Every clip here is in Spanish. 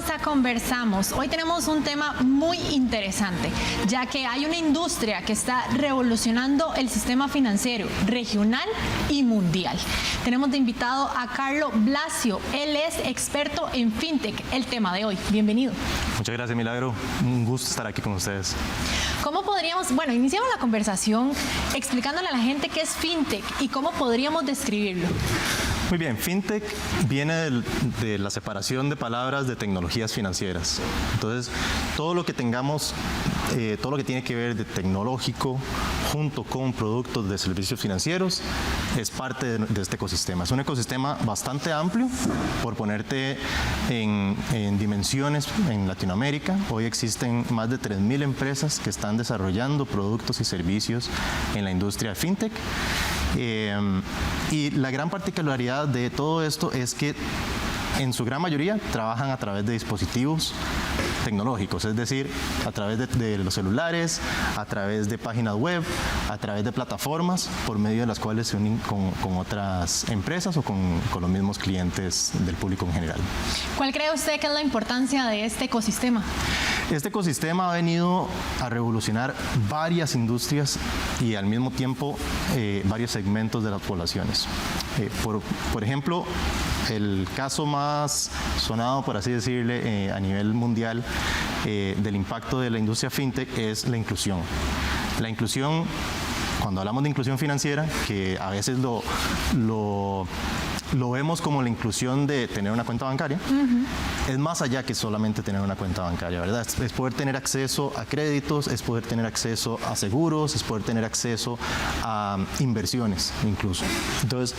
a Conversamos. Hoy tenemos un tema muy interesante, ya que hay una industria que está revolucionando el sistema financiero regional y mundial. Tenemos de invitado a Carlo Blasio. Él es experto en fintech, el tema de hoy. Bienvenido. Muchas gracias, Milagro. Un gusto estar aquí con ustedes. ¿Cómo podríamos, iniciamos la conversación explicándole a la gente qué es fintech y cómo podríamos describirlo? Muy bien, fintech viene de la separación de palabras de tecnologías financieras. Entonces, todo lo que tengamos, todo lo que tiene que ver de tecnológico junto con productos de servicios financieros es parte de este ecosistema. Es un ecosistema bastante amplio, por ponerte en dimensiones en Latinoamérica. Hoy existen más de 3.000 empresas que están desarrollando productos y servicios en la industria de fintech. Y la gran particularidad de todo esto es que en su gran mayoría trabajan a través de dispositivos tecnológicos, es decir, a través de los celulares, a través de páginas web, a través de plataformas por medio de las cuales se unen con otras empresas o con los mismos clientes del público en general. ¿Cuál cree usted que es la importancia de este ecosistema? Este ecosistema ha venido a revolucionar varias industrias y al mismo tiempo varios segmentos de las poblaciones. Por ejemplo, el caso más sonado, por así decirle, a nivel mundial del impacto de la industria fintech es la inclusión. La inclusión, cuando hablamos de inclusión financiera, que a veces lo vemos como la inclusión de tener una cuenta bancaria, es más allá que solamente tener una cuenta bancaria, ¿verdad? Es poder tener acceso a créditos, es poder tener acceso a seguros, es poder tener acceso a inversiones incluso. Entonces,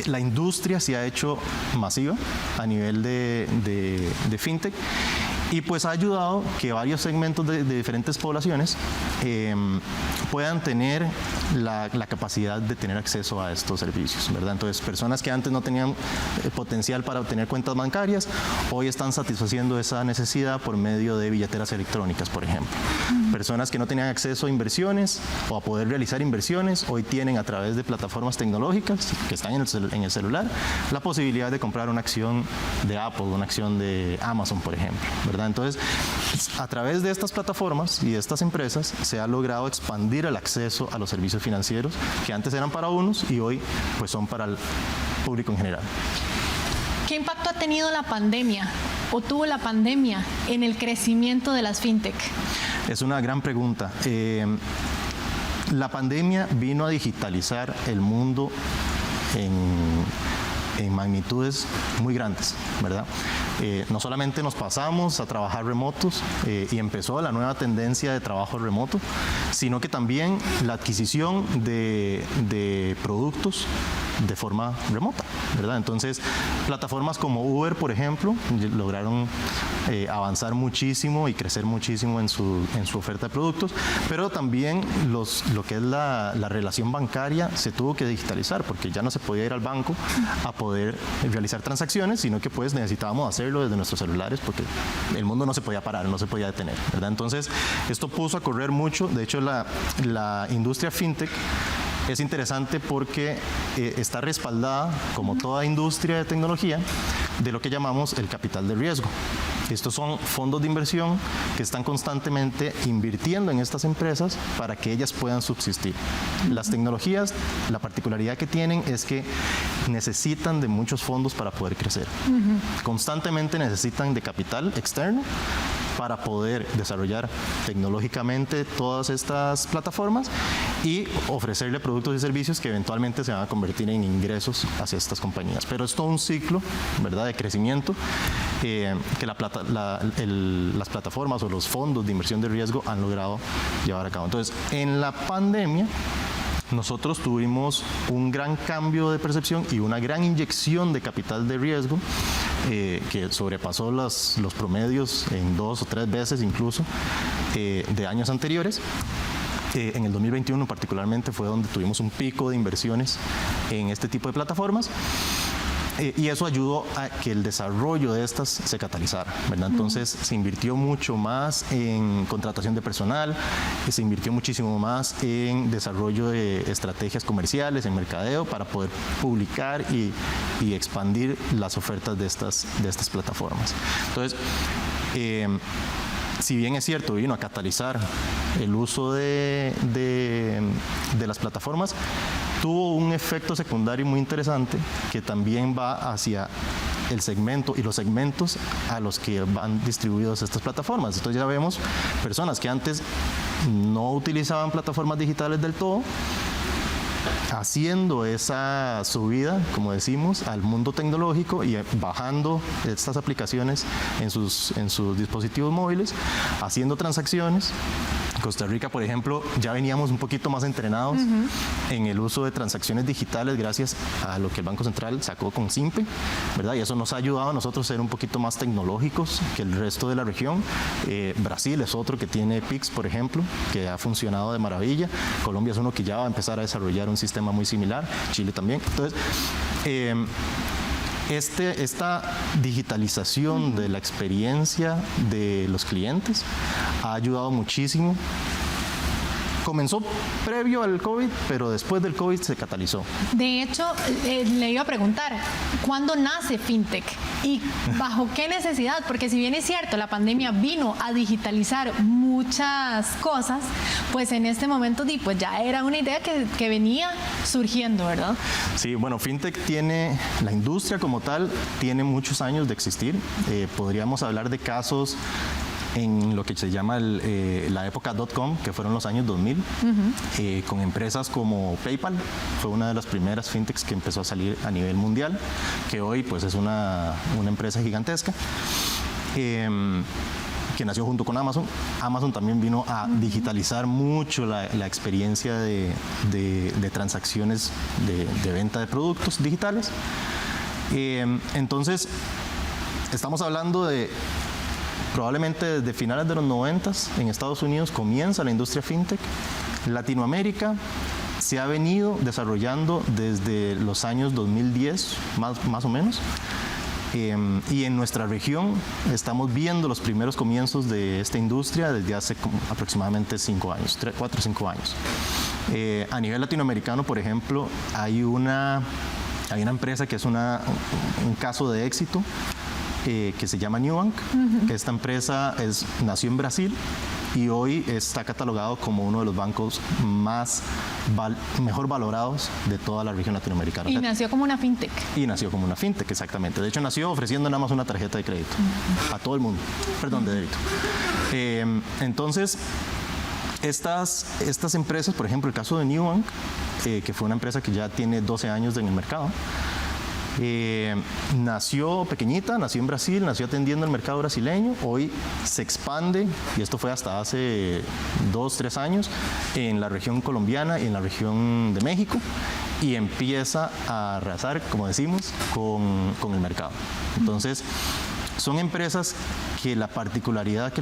la industria se ha hecho masiva a nivel de fintech y pues ha ayudado que varios segmentos de diferentes poblaciones puedan tener la capacidad de tener acceso a estos servicios, ¿verdad? Entonces, personas que antes no tenían potencial para obtener cuentas bancarias, hoy están satisfaciendo esa necesidad por medio de billeteras electrónicas, por ejemplo. Personas que no tenían acceso a inversiones o a poder realizar inversiones, hoy tienen a través de plataformas tecnológicas que están en el celular, la posibilidad de comprar una acción de Apple, una acción de Amazon, por ejemplo, ¿verdad? Entonces, a través de estas plataformas y de estas empresas se ha logrado expandir el acceso a los servicios financieros que antes eran para unos y hoy pues son para el público en general. ¿Qué impacto ha tenido la pandemia o tuvo la pandemia en el crecimiento de las fintech? Es una gran pregunta. La pandemia vino a digitalizar el mundo en magnitudes muy grandes, ¿verdad? No solamente nos pasamos a trabajar remotos y empezó la nueva tendencia de trabajo remoto, sino que también la adquisición de productos de forma remota, ¿verdad? Entonces, plataformas como Uber, por ejemplo, lograron avanzar muchísimo y crecer muchísimo en su oferta de productos, pero también lo que es la relación bancaria se tuvo que digitalizar, porque ya no se podía ir al banco a poder realizar transacciones, sino que pues necesitábamos hacerlo desde nuestros celulares, porque el mundo no se podía parar, no se podía detener, ¿verdad? Entonces, esto puso a correr mucho. De hecho, la industria fintech es interesante porque está respaldada, como toda industria de tecnología, de lo que llamamos el capital de riesgo. Estos son fondos de inversión que están constantemente invirtiendo en estas empresas para que ellas puedan subsistir. Las tecnologías, la particularidad que tienen es que necesitan de muchos fondos para poder crecer. Constantemente necesitan de capital externo para poder desarrollar tecnológicamente todas estas plataformas y ofrecerle productos y servicios que eventualmente se van a convertir en ingresos hacia estas compañías. Pero es todo un ciclo, ¿verdad?, de crecimiento que las plataformas o los fondos de inversión de riesgo han logrado llevar a cabo. Entonces, en la pandemia, nosotros tuvimos un gran cambio de percepción y una gran inyección de capital de riesgo que sobrepasó los promedios en 2 o 3 veces incluso de años anteriores. En el 2021 particularmente fue donde tuvimos un pico de inversiones en este tipo de plataformas. Y eso ayudó a que el desarrollo de estas se catalizara, ¿verdad? Entonces se invirtió mucho más en contratación de personal, se invirtió muchísimo más en desarrollo de estrategias comerciales, en mercadeo, para poder publicar y expandir las ofertas de estas plataformas. Entonces, si bien es cierto, vino a catalizar el uso de las plataformas, tuvo un efecto secundario muy interesante que también va hacia el segmento y los segmentos a los que van distribuidos estas plataformas. Entonces ya vemos personas que antes no utilizaban plataformas digitales del todo, haciendo esa subida, como decimos, al mundo tecnológico y bajando estas aplicaciones en sus dispositivos móviles, haciendo transacciones. Costa Rica, por ejemplo, ya veníamos un poquito más entrenados en el uso de transacciones digitales gracias a lo que el Banco Central sacó con SIMPE, ¿verdad? Y eso nos ha ayudado a nosotros a ser un poquito más tecnológicos que el resto de la región. Brasil es otro que tiene PIX, por ejemplo, que ha funcionado de maravilla. Colombia es uno que ya va a empezar a desarrollar un sistema muy similar. Chile también. Entonces, esta digitalización de la experiencia de los clientes ha ayudado muchísimo. Comenzó previo al COVID, pero después del COVID se catalizó. De hecho, le iba a preguntar, ¿cuándo nace FinTech? ¿Y bajo qué necesidad? Porque si bien es cierto, la pandemia vino a digitalizar muchas cosas, pues en este momento pues ya era una idea que venía surgiendo, ¿verdad? Sí, bueno, FinTech tiene, la industria como tal, tiene muchos años de existir. Podríamos hablar de casos en lo que se llama la época .com, que fueron los años 2000, con empresas como PayPal, fue una de las primeras fintechs que empezó a salir a nivel mundial, que hoy pues es una empresa gigantesca, que nació junto con Amazon. Amazon también vino a digitalizar mucho la experiencia de transacciones de venta de productos digitales. Entonces, estamos hablando de probablemente desde finales de los 90 en Estados Unidos comienza la industria fintech. Latinoamérica se ha venido desarrollando desde los años 2010, más o menos. Y en nuestra región estamos viendo los primeros comienzos de esta industria desde hace aproximadamente 5 años, 4 o 5 años. A nivel latinoamericano, por ejemplo, hay una empresa que es un caso de éxito, que se llama Nubank. Esta empresa nació en Brasil y hoy está catalogado como uno de los bancos mejor valorados de toda la región latinoamericana. Y nació como una fintech. Y nació como una fintech, exactamente. De hecho, nació ofreciendo nada más una tarjeta de crédito a todo el mundo, perdón, de débito. Entonces, estas empresas, por ejemplo, el caso de Nubank, que fue una empresa que ya tiene 12 años en el mercado, nació pequeñita, nació en Brasil, nació atendiendo el mercado brasileño, hoy se expande, y esto fue hasta hace 2 o 3 años, en la región colombiana y en la región de México, y empieza a arrasar, como decimos, con el mercado. Entonces, son empresas que la particularidad que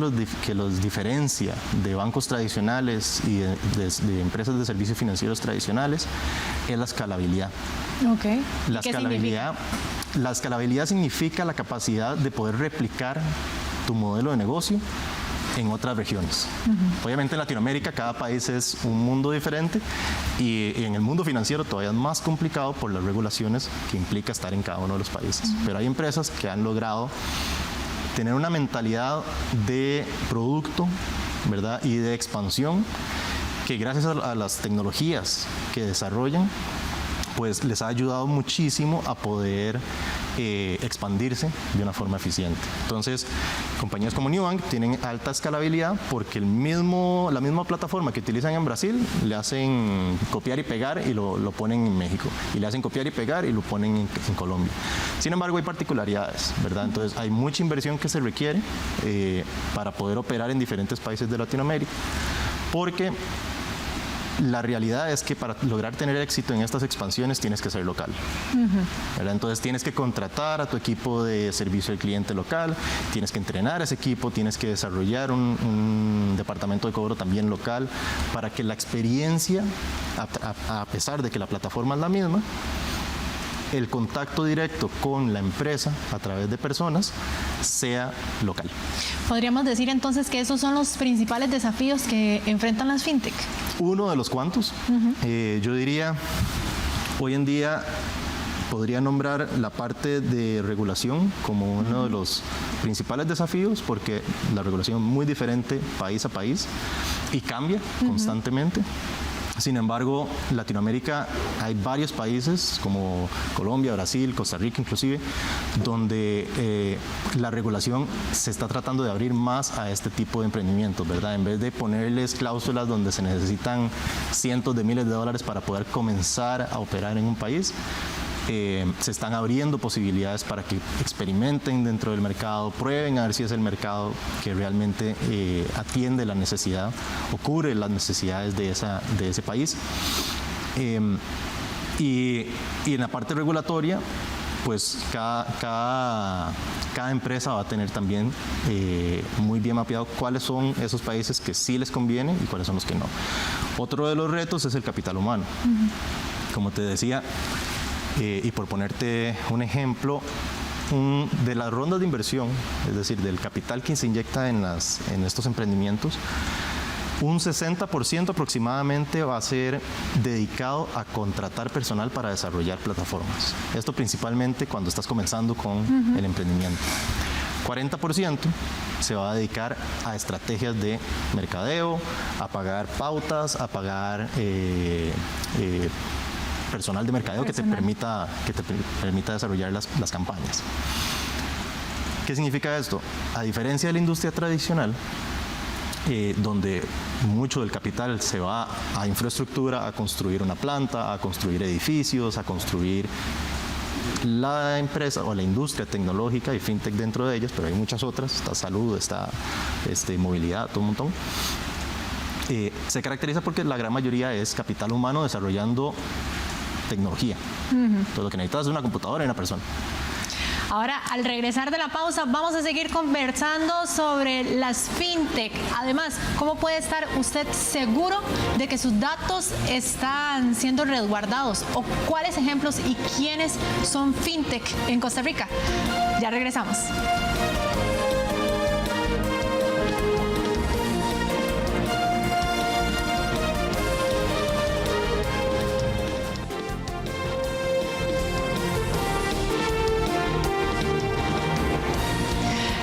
los diferencia de bancos tradicionales y de empresas de servicios financieros tradicionales es la escalabilidad. Okay. La escalabilidad significa la capacidad de poder replicar tu modelo de negocio en otras regiones. Obviamente en Latinoamérica cada país es un mundo diferente y en el mundo financiero todavía es más complicado por las regulaciones que implica estar en cada uno de los países. Pero hay empresas que han logrado tener una mentalidad de producto, ¿verdad? Y de expansión que gracias a las tecnologías que desarrollan, pues les ha ayudado muchísimo a poder expandirse de una forma eficiente. Entonces, compañías como Nubank tienen alta escalabilidad porque la misma plataforma que utilizan en Brasil le hacen copiar y pegar y lo ponen en México, y le hacen copiar y pegar y lo ponen en Colombia. Sin embargo, hay particularidades, ¿verdad? Entonces, hay mucha inversión que se requiere para poder operar en diferentes países de Latinoamérica, porque la realidad es que para lograr tener éxito en estas expansiones tienes que ser local. ¿Verdad? Entonces tienes que contratar a tu equipo de servicio al cliente local, tienes que entrenar a ese equipo, tienes que desarrollar un departamento de cobro también local para que la experiencia, a pesar de que la plataforma es la misma, el contacto directo con la empresa a través de personas sea local. ¿Podríamos decir entonces que esos son los principales desafíos que enfrentan las fintech? Uno de los cuantos. Yo diría, hoy en día podría nombrar la parte de regulación como uno de los principales desafíos, porque la regulación es muy diferente país a país y cambia constantemente. Sin embargo, Latinoamérica hay varios países como Colombia, Brasil, Costa Rica inclusive, donde la regulación se está tratando de abrir más a este tipo de emprendimientos, ¿verdad? En vez de ponerles cláusulas donde se necesitan cientos de miles de dólares para poder comenzar a operar en un país, se están abriendo posibilidades para que experimenten dentro del mercado, prueben a ver si es el mercado que realmente atiende la necesidad o cubre las necesidades de ese país. Y en la parte regulatoria, pues cada empresa va a tener también muy bien mapeado cuáles son esos países que sí les conviene y cuáles son los que no. Otro de los retos es el capital humano. Como te decía, y por ponerte un ejemplo, de las rondas de inversión, es decir, del capital que se inyecta en estos emprendimientos, un 60% aproximadamente va a ser dedicado a contratar personal para desarrollar plataformas. Esto principalmente cuando estás comenzando con el emprendimiento. 40% se va a dedicar a estrategias de mercadeo, a pagar pautas, a pagar personal de mercadeo que te permita desarrollar las campañas. ¿Qué significa esto? A diferencia de la industria tradicional, donde mucho del capital se va a infraestructura, a construir una planta, a construir edificios, a construir la empresa o la industria tecnológica y fintech dentro de ellas, pero hay muchas otras, está salud, está movilidad, todo un montón. Se caracteriza porque la gran mayoría es capital humano desarrollando tecnología. Todo lo que necesitas es una computadora y una persona. Ahora, al regresar de la pausa, vamos a seguir conversando sobre las fintech. Además, ¿cómo puede estar usted seguro de que sus datos están siendo resguardados? ¿O cuáles ejemplos y quiénes son fintech en Costa Rica? Ya regresamos.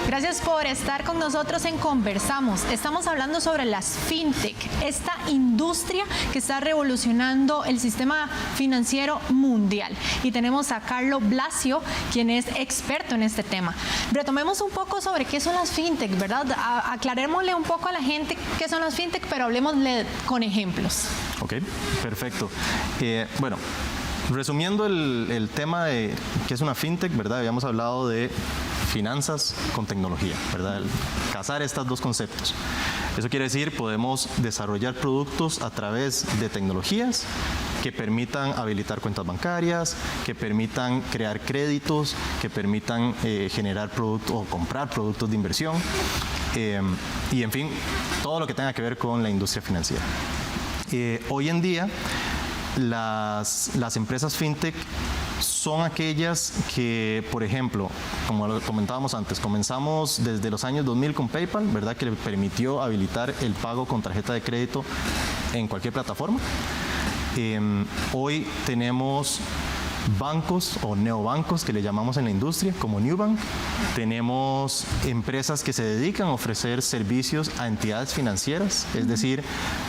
Gracias por estar con nosotros en Conversamos. Estamos hablando sobre las fintech, esta industria que está revolucionando el sistema financiero mundial. Y tenemos a Carlo Blasio, quien es experto en este tema. Retomemos un poco sobre qué son las fintech, ¿verdad? Aclarémosle un poco a la gente qué son las fintech, pero hablemosle con ejemplos. Ok, perfecto. Bueno, resumiendo el tema de qué es una fintech, ¿verdad? Habíamos hablado de finanzas con tecnología, ¿verdad? Casar estos dos conceptos. Eso quiere decir, podemos desarrollar productos a través de tecnologías que permitan habilitar cuentas bancarias, que permitan crear créditos, que permitan generar productos o comprar productos de inversión y, en fin, todo lo que tenga que ver con la industria financiera. Hoy en día, las empresas fintech son aquellas que, por ejemplo, como lo comentábamos antes, comenzamos desde los años 2000 con PayPal, ¿verdad? Que le permitió habilitar el pago con tarjeta de crédito en cualquier plataforma. Hoy tenemos bancos o neobancos que le llamamos en la industria, como Nubank. Tenemos empresas que se dedican a ofrecer servicios a entidades financieras, es decir,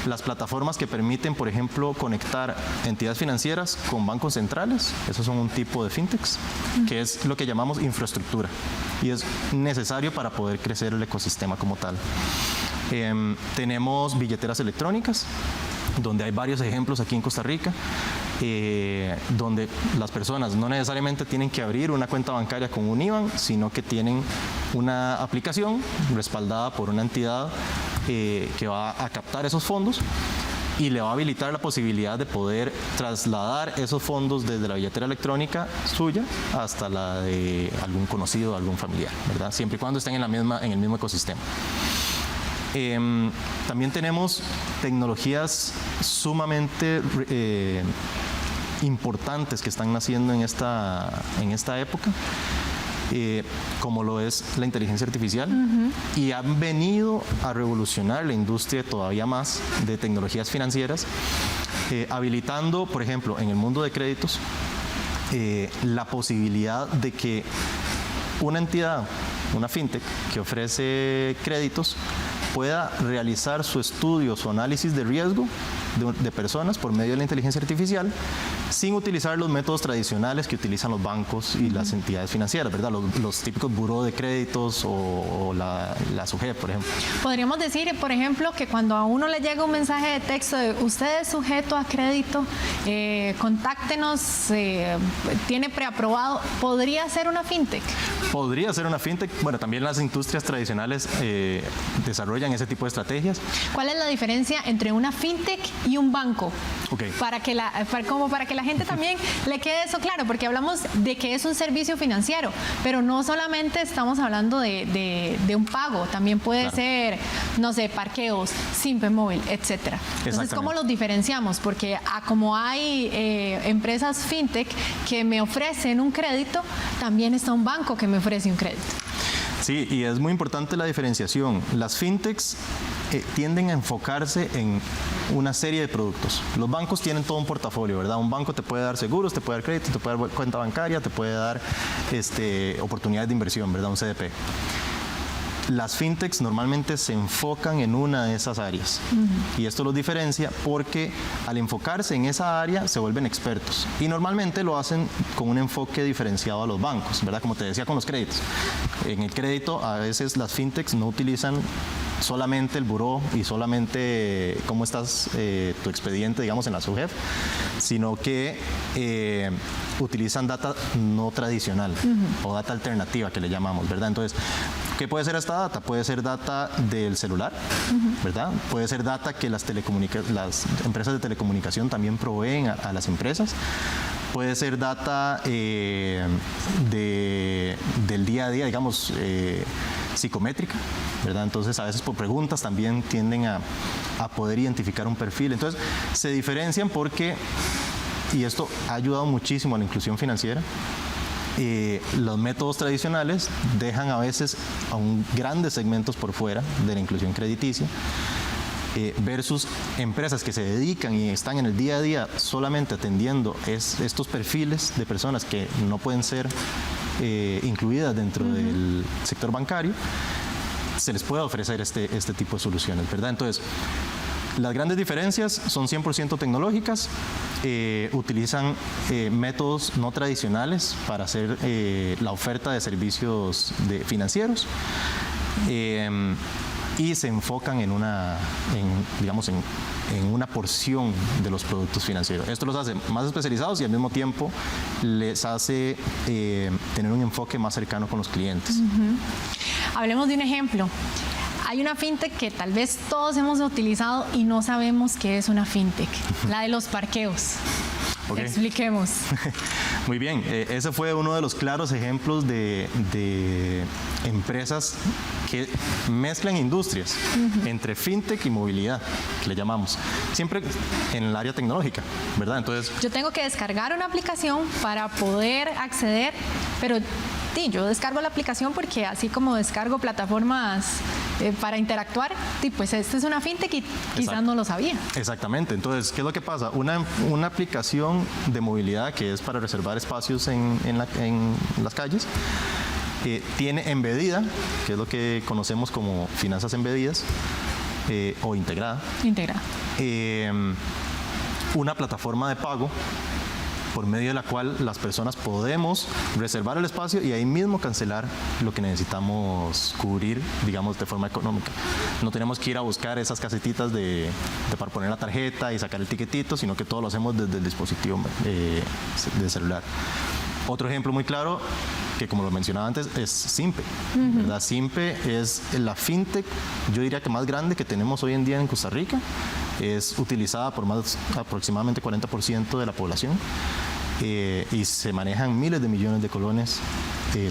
las plataformas que permiten, por ejemplo, conectar entidades financieras con bancos centrales. Esos son un tipo de fintechs, que es lo que llamamos infraestructura y es necesario para poder crecer el ecosistema como tal. Tenemos billeteras electrónicas, donde hay varios ejemplos aquí en Costa Rica, donde las personas no necesariamente tienen que abrir una cuenta bancaria con un IBAN, sino que tienen una aplicación respaldada por una entidad que va a captar esos fondos y le va a habilitar la posibilidad de poder trasladar esos fondos desde la billetera electrónica suya hasta la de algún conocido, algún familiar, ¿verdad? Siempre y cuando estén en el mismo ecosistema. También tenemos tecnologías sumamente importantes que están naciendo en esta época, como lo es la inteligencia artificial, y han venido a revolucionar la industria todavía más de tecnologías financieras, habilitando, por ejemplo, en el mundo de créditos, la posibilidad de que una entidad, una fintech que ofrece créditos, pueda realizar su estudio, su análisis de riesgo de personas por medio de la inteligencia artificial, sin utilizar los métodos tradicionales que utilizan los bancos y las entidades financieras, ¿verdad? Los típicos buró de créditos o la SUGEF, por ejemplo. Podríamos decir, por ejemplo, que cuando a uno le llega un mensaje de texto de usted es sujeto a crédito, contáctenos, tiene preaprobado, ¿podría ser una fintech? Podría ser una fintech. Bueno, también las industrias tradicionales desarrollan ese tipo de estrategias. ¿Cuál es la diferencia entre una fintech y un banco? Okay. Para que la gente también le quede eso claro, porque hablamos de que es un servicio financiero, pero no solamente estamos hablando de un pago, también puede ser, no sé, parqueos, Simpe Móvil, etcétera. Entonces, ¿cómo los diferenciamos? Porque como hay empresas fintech que me ofrecen un crédito, también está un banco que me ofrece un crédito. Sí, y es muy importante la diferenciación. Las fintechs tienden a enfocarse en una serie de productos. Los bancos tienen todo un portafolio, ¿verdad? Un banco te puede dar seguros, te puede dar crédito, te puede dar cuenta bancaria, te puede dar oportunidades de inversión, ¿verdad? Un CDP. Las fintechs normalmente se enfocan en una de esas áreas y esto los diferencia porque al enfocarse en esa área se vuelven expertos y normalmente lo hacen con un enfoque diferenciado a los bancos, ¿verdad? Como te decía con los créditos. En el crédito a veces las fintechs no utilizan solamente el buró y solamente cómo estás tu expediente, digamos, en la SUGEF, sino que utilizan data no tradicional o data alternativa que le llamamos, ¿verdad? Entonces, ¿qué puede ser esta data? Puede ser data del celular, ¿verdad? Puede ser data que las empresas de telecomunicación también proveen a las empresas. Puede ser data del día a día, digamos, psicométrica, ¿verdad? Entonces, a veces por preguntas también tienden a poder identificar un perfil. Entonces, se diferencian porque, y esto ha ayudado muchísimo a la inclusión financiera, los métodos tradicionales dejan a veces a grandes segmentos por fuera de la inclusión crediticia, versus empresas que se dedican y están en el día a día solamente atendiendo estos perfiles de personas que no pueden ser incluidas dentro del sector bancario, se les puede ofrecer este tipo de soluciones, ¿verdad? Entonces, las grandes diferencias son 100% tecnológicas, utilizan métodos no tradicionales para hacer la oferta de servicios financieros y se enfocan en una porción de los productos financieros. Esto los hace más especializados y al mismo tiempo les hace tener un enfoque más cercano con los clientes. Hablemos de un ejemplo. Hay una fintech que tal vez todos hemos utilizado y no sabemos qué es una fintech, la de los parqueos. Okay. Expliquemos. Muy bien, ese fue uno de los claros ejemplos de empresas que mezclan industrias entre fintech y movilidad, que le llamamos, siempre en el área tecnológica, ¿verdad? Entonces, yo tengo que descargar una aplicación para poder acceder, pero sí, yo descargo la aplicación porque así como descargo plataformas para interactuar, pues esta es una fintech y quizás no lo sabía. Exactamente. Entonces, ¿qué es lo que pasa? Una aplicación de movilidad que es para reservar espacios en las calles, tiene embedida, que es lo que conocemos como finanzas embedidas o integrada. Integrada. Una plataforma de pago por medio de la cual las personas podemos reservar el espacio y ahí mismo cancelar lo que necesitamos cubrir, digamos, de forma económica. No tenemos que ir a buscar esas casetitas para poner la tarjeta y sacar el tiquetito, sino que todo lo hacemos desde el dispositivo de celular. Otro ejemplo muy claro, que como lo mencionaba antes, es Simpe, ¿verdad? Simpe es la fintech, yo diría que más grande que tenemos hoy en día en Costa Rica. Es utilizada por aproximadamente 40% de la población y se manejan miles de millones de colones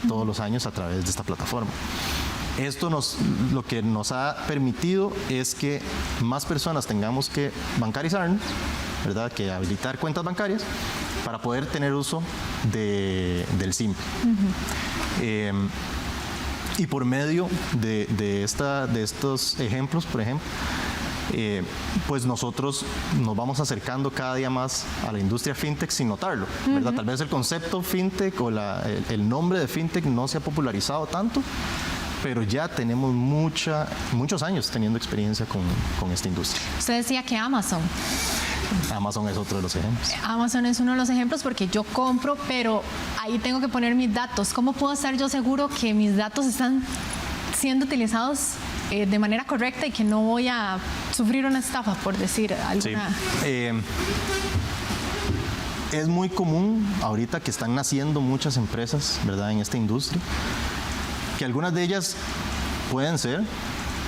todos los años a través de esta plataforma. Esto lo que nos ha permitido es que más personas tengamos que bancarizarnos, ¿verdad? Que habilitar cuentas bancarias para poder tener uso del SIMPE. Y por medio de estos ejemplos, por ejemplo, pues nosotros nos vamos acercando cada día más a la industria fintech sin notarlo, ¿verdad? Tal vez el concepto fintech o el nombre de fintech no se ha popularizado tanto, pero ya tenemos muchos años teniendo experiencia con esta industria. Usted decía que Amazon es otro de los ejemplos. Amazon es uno de los ejemplos porque yo compro, pero ahí tengo que poner mis datos. ¿Cómo puedo estar yo seguro que mis datos están siendo utilizados de manera correcta y que no voy a sufrir una estafa, por decir alguna? Sí. Es muy común ahorita que están naciendo muchas empresas, ¿verdad?, en esta industria, que algunas de ellas pueden ser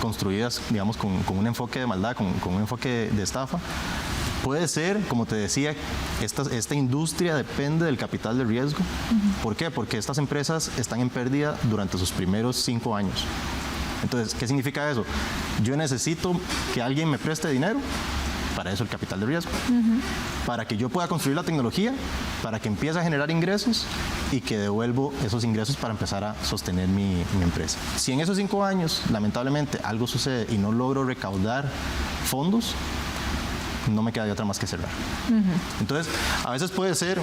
construidas, digamos, con un enfoque de maldad, con un enfoque de estafa. Puede ser, como te decía, esta industria depende del capital de riesgo. ¿Por qué? Porque estas empresas están en pérdida durante sus primeros 5 años. Entonces, ¿qué significa eso? Yo necesito que alguien me preste dinero, para eso el capital de riesgo, para que yo pueda construir la tecnología, para que empiece a generar ingresos y que devuelvo esos ingresos para empezar a sostener mi empresa. Si en esos 5 años, lamentablemente, algo sucede y no logro recaudar fondos, no me queda de otra más que cerrar. Entonces, a veces puede ser,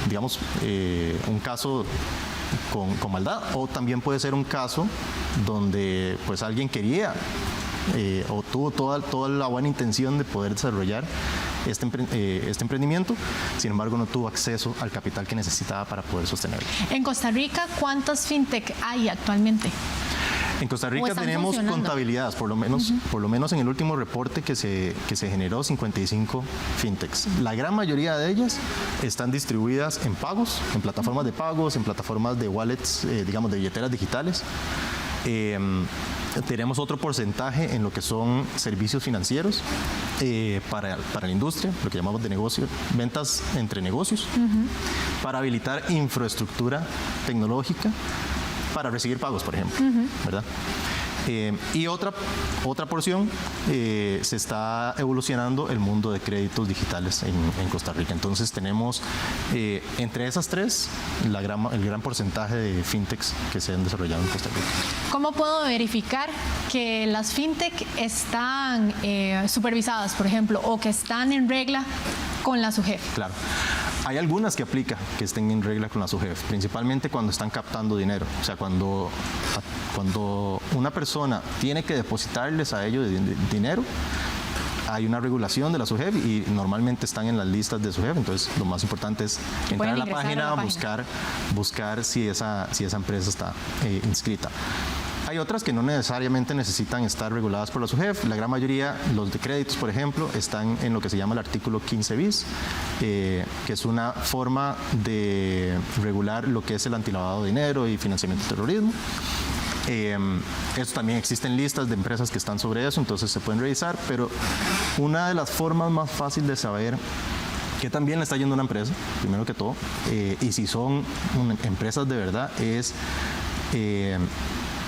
digamos, un caso con maldad, o también puede ser un caso donde pues alguien quería o tuvo toda la buena intención de poder desarrollar este emprendimiento, sin embargo no tuvo acceso al capital que necesitaba para poder sostenerlo. En Costa Rica, ¿cuántos fintech hay actualmente? En Costa Rica tenemos contabilidades, por lo menos en el último reporte que se generó, 55 fintechs. La gran mayoría de ellas están distribuidas en pagos, en plataformas de pagos, en plataformas de wallets, digamos, de billeteras digitales. Tenemos otro porcentaje en lo que son servicios financieros para la industria, lo que llamamos de negocio, ventas entre negocios, para habilitar infraestructura tecnológica, para recibir pagos, por ejemplo, ¿verdad? Y otra porción, se está evolucionando el mundo de créditos digitales en Costa Rica. Entonces tenemos entre esas tres el gran porcentaje de fintechs que se han desarrollado en Costa Rica. ¿Cómo puedo verificar que las fintech están supervisadas, por ejemplo, o que están en regla con la SUGEF? Claro. Hay algunas que aplica que estén en regla con la SUGEF, principalmente cuando están captando dinero. O sea, cuando una persona tiene que depositarles a ellos dinero, hay una regulación de la SUGEF y normalmente están en las listas de SUGEF. Entonces, lo más importante es entrar a la página, buscar si esa empresa está inscrita. Hay otras que no necesariamente necesitan estar reguladas por la SUGEF. La gran mayoría, los de créditos, por ejemplo, están en lo que se llama el artículo 15 bis, que es una forma de regular lo que es el antilavado de dinero y financiamiento del terrorismo. Eso también existen listas de empresas que están sobre eso, entonces se pueden revisar, pero una de las formas más fáciles de saber que también le está yendo a una empresa, primero que todo, y si son empresas de verdad, es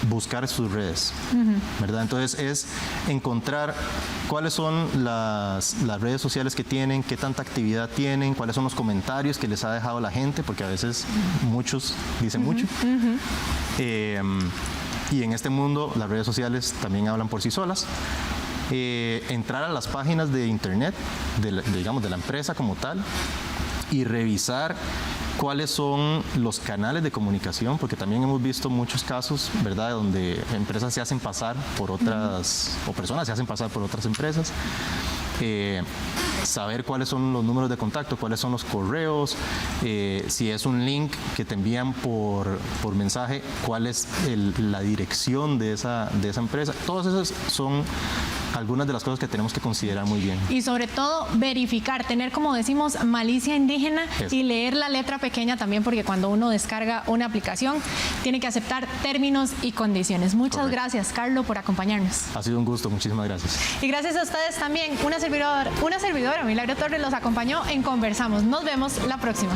buscar sus redes, ¿verdad? Entonces es encontrar cuáles son las redes sociales que tienen, qué tanta actividad tienen, cuáles son los comentarios que les ha dejado la gente, porque a veces muchos dicen mucho. Y en este mundo las redes sociales también hablan por sí solas. Entrar a las páginas de internet, digamos, de la empresa como tal, y revisar cuáles son los canales de comunicación, porque también hemos visto muchos casos, ¿verdad?, donde empresas se hacen pasar por otras, o personas se hacen pasar por otras empresas. Saber cuáles son los números de contacto, cuáles son los correos, si es un link que te envían por mensaje, cuál es la dirección de esa empresa. Todas esas son algunas de las cosas que tenemos que considerar muy bien. Y sobre todo verificar, tener, como decimos, malicia indígena. Eso. Y leer la letra pequeña también, porque cuando uno descarga una aplicación tiene que aceptar términos y condiciones. Muchas gracias, Carlos, por acompañarnos. Ha sido un gusto, muchísimas gracias. Y gracias a ustedes también. Una servidora, Milagro Torres, los acompañó en Conversamos. Nos vemos la próxima.